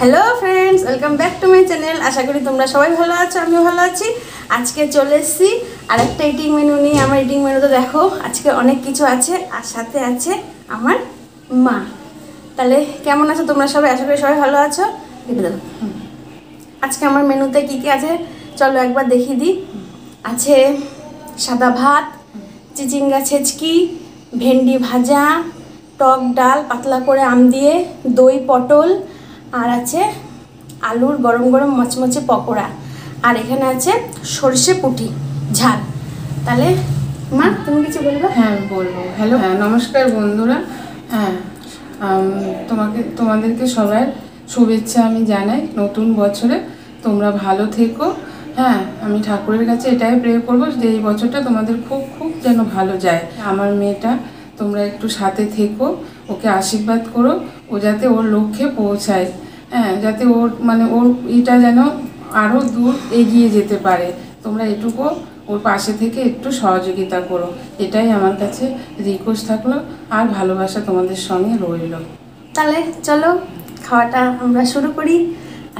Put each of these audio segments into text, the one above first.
Hello friends welcome back to my channel. आशा करी तुम्हारा सबाई भालो आछो, आमिओ भालो आछि। आज के चले एसेछि आरेकटा इटिंग मेनू निये। आमार इटिंग मेनू तो देखो आज के अनेक किछु आछे आर साथे आछे आमार मा। ताहले केमन आछो तोमरा सबाई? आशा करी सबाई भालो आछो। देखो आज के आमार मेनूते कि कि आछे चलो एकबार देखिए दी। आछे सादा भात, चिचिंगा छेचकी, भेंडी भाजा, टक डाल पातला करे आम दिए, दई पटल और आछे आलूर गरम गरम मचमचे पकोड़ा और एखाने आछे सर्षे पुटी झाल। ताहले मा तुम किछु बोलबो? हाँ बोलबो। हेलो हाँ नमस्कार बंधुरा। हाँ তোমাদেরকে সবার শুভেচ্ছা আমি জানাই নতুন বছরে। তোমরা ভালো থেকো। হ্যাঁ আমি ঠাকুরের কাছে এটাই প্রে করব যে এই বছরটা তোমাদের খুব খুব যেন ভালো যায়। আমার মেয়েটা তোমরা একটু সাথে থেকো, ওকে আশীর্বাদ করো, ও যাতে ওর লক্ষ্যে পৌঁছায়। হ্যাঁ যাতে ওর ওর এটা যেন আরও দূর এগিয়ে যেতে পারে। তোমরা এটুকু ওর পাশে থেকে একটু সহযোগিতা করো, এটাই আমার কাছে রিকোয়েস্ট থাকলো। আর ভালোবাসা তোমাদের সঙ্গে রইল। তাহলে চলো খাওয়াটা আমরা শুরু করি।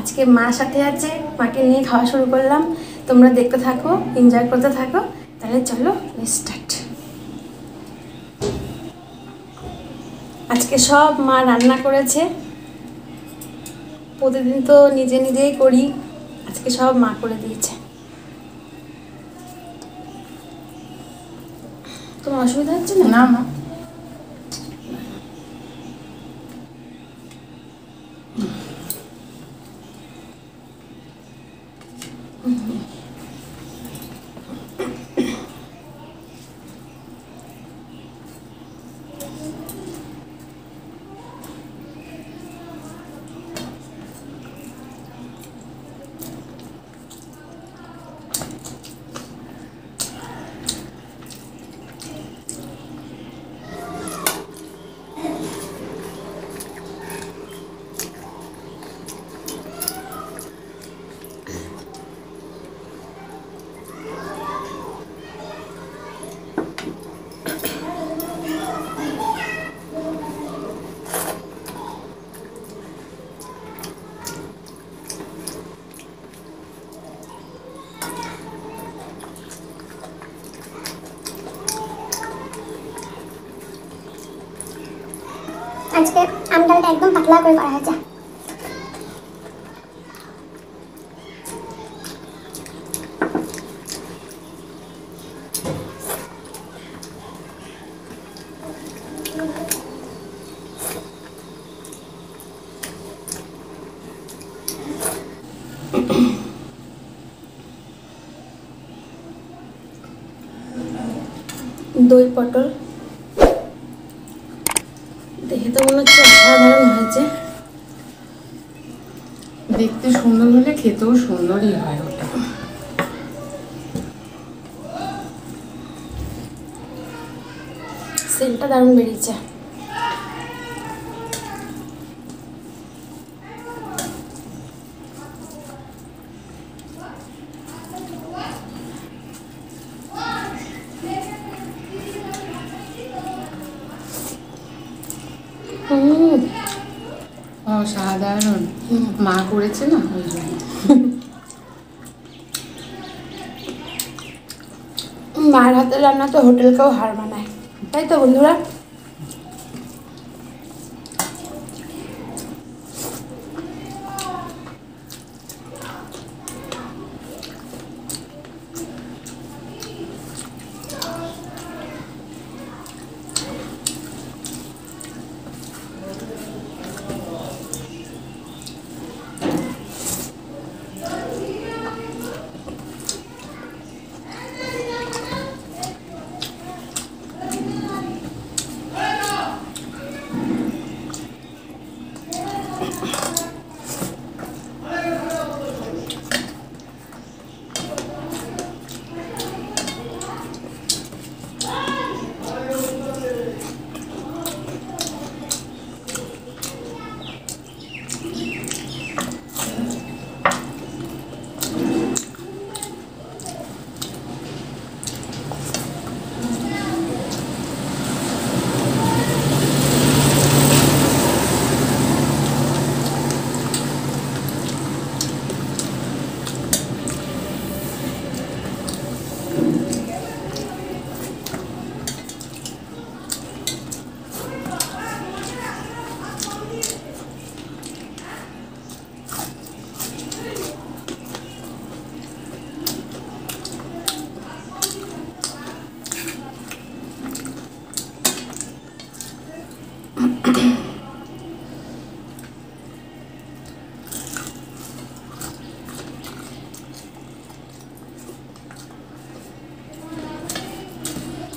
আজকে মা সাথে আছে, মাকে নিয়ে খাওয়া শুরু করলাম। তোমরা দেখতে থাকো, এনজয় করতে থাকো। তাহলে চলো স্টার্ট। আজকে সব মা রান্না করেছে। প্রতিদিন তো নিজে নিজেই করি, আজকে সব মা করে দিয়েছে। তোমার অসুবিধা হচ্ছে না? না মা আজকে আম ডালটা একদম পাতলা করে করা হয়েছে। দই পটল দেখে তো মনে হচ্ছে অসাধারণ হয়েছে। দেখতে সুন্দর হলে খেতেও সুন্দরই হয়। ওটা সেন্টটা দারুণ বেরিয়েছে। অসাধারণ। মা করেছে না ওই জন্য। মায়ের হাতের রান্না তো হোটেলকেও হার মানায়, তাই তো বন্ধুরা?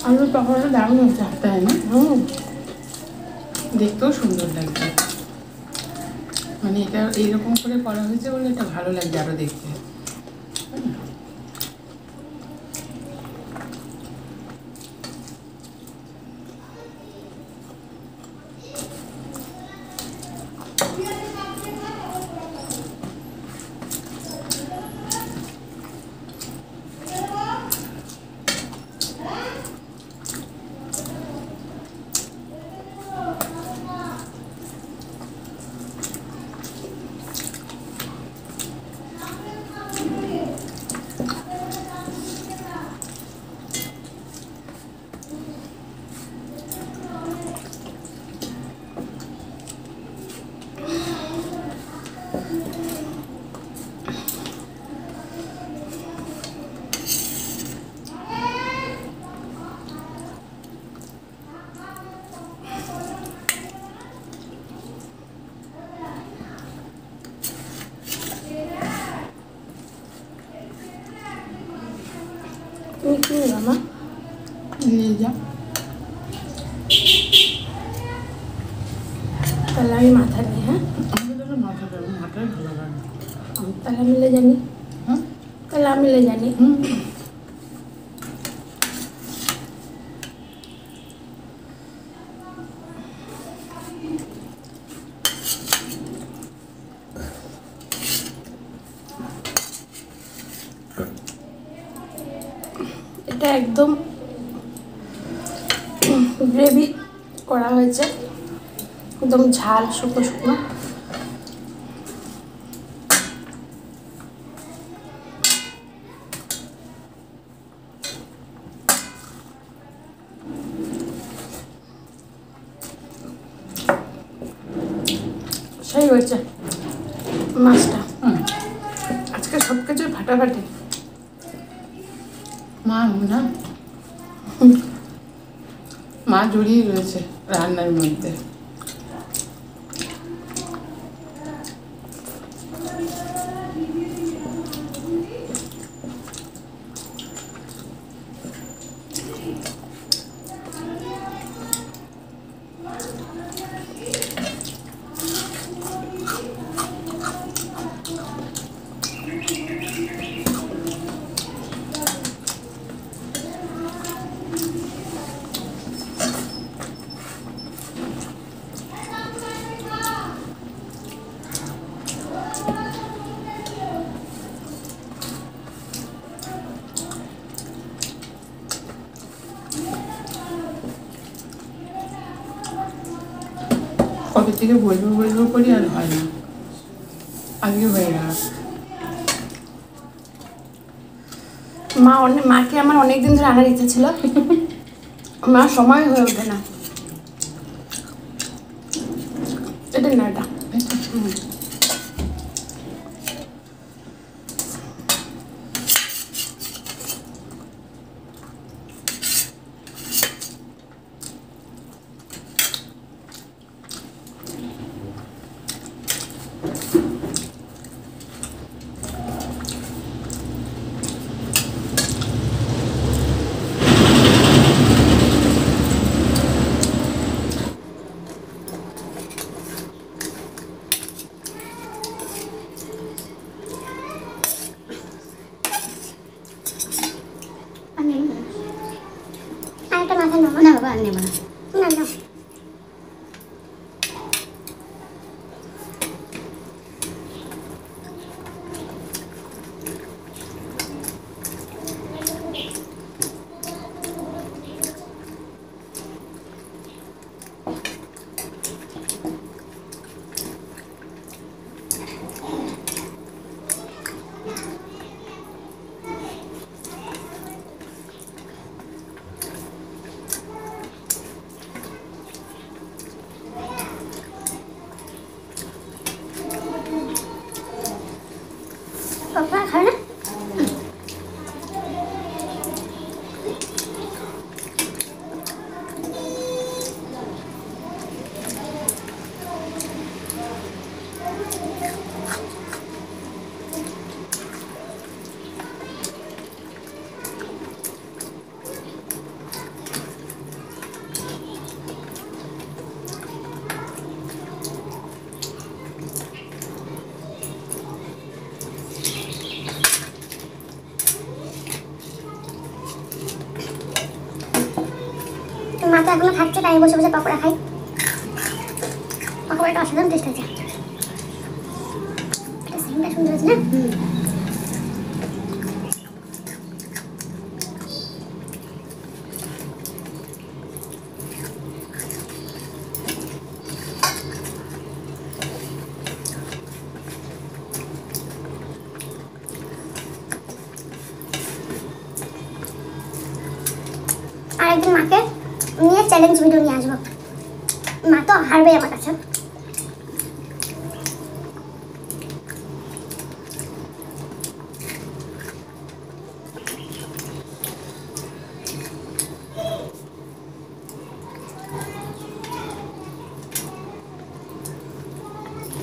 আলুর পকোড়াটা দারুণ হচ্ছে। তাই না? হুম, দেখতেও সুন্দর লাগছে, মানে এটা এইরকম করে করা হয়েছে বলে এটা ভালো লাগছে আরো দেখতে। তুমি কি নিলাম মা? নিয়ে যা। তাহলে আমি মাথা নিই। হ্যাঁ, আমাদের মাথায় ভালো লাগে। তাহলে আমি লে জানি। হ্যাঁ, তাহলে আমি লে জানি। এটা একদম গ্রেভি করা হয়েছে, একদম ঝাল শুকনো শুকনো। সেই হয়েছে মাছটা। আজকে সব কিছু ফাটাফাটি। মা জড়িয়ে রয়েছে রান্নার মধ্যে। কবে থেকে বলবো করি আর হয় না, আজকে হয়ে গেল। মাকে আমার অনেকদিন ধরে আনার ইচ্ছা ছিল, মা সময় হয়ে ওঠে না। এটা না, এটা আরেকটা মাথা নেবো না বাবা আর নেবো না। না না পাপা খায় না মা তো এখনো খাচ্ছে, তাই বসে বসে পকোড়া খাই। পকোড়াটা অসাধারণ টেস্ট হয়েছে। এটা সিনটা সুন্দর হয়েছে না? আর একদিন মাকে নিয়ে চ্যালেঞ্জ ভিডিও নিয়ে আসবো। মা তো হারবে আমার কাছে।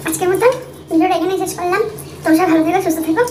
আজকের মতন ভিডিওটা এখানেই শেষ করলাম। তোমরা ভালো থেকো, সুস্থ থেকো।